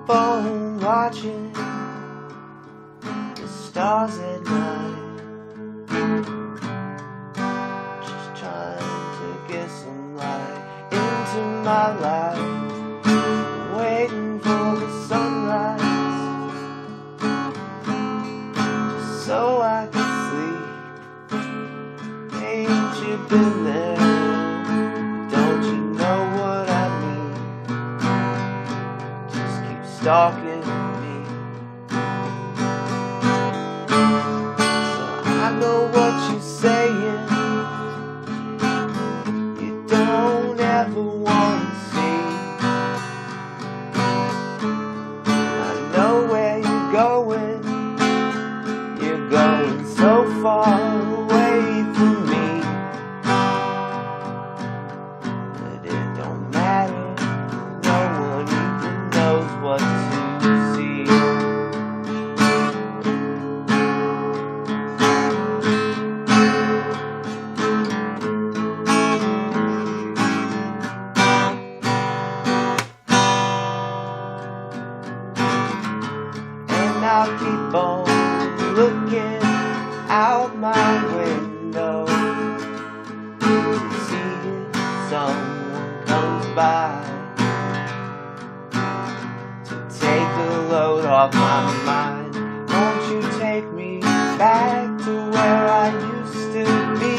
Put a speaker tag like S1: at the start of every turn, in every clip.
S1: keep on watching the stars at night, just trying to get some light into my life, waiting for the sunrise, just so I can sleep. Ain't you been there? Don't you know what I mean? Just keep stalking me. So I know what you're saying. You don't ever want to see. I know where you're going. You're going so far away from me. But it don't matter. No one even knows what to see. And I'll keep on looking out my window, seeing someone comes by to take the load off my mind. Won't you take me back to where I used to be,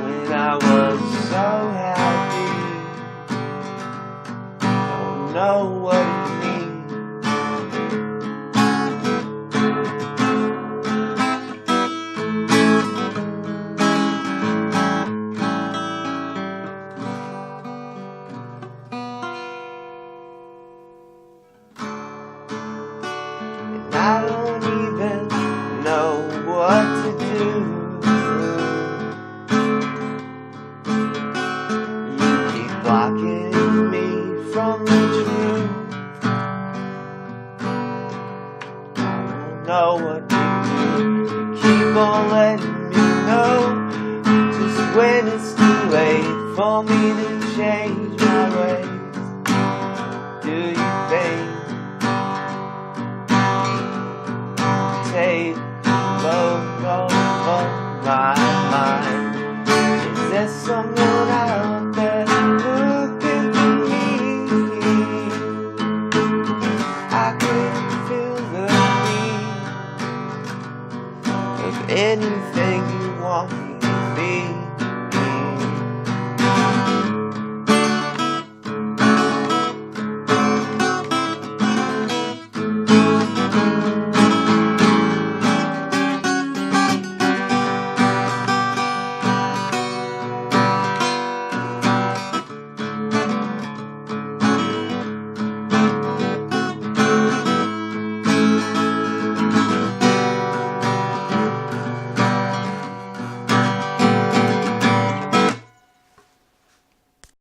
S1: when I was so happy? Don't know what it means.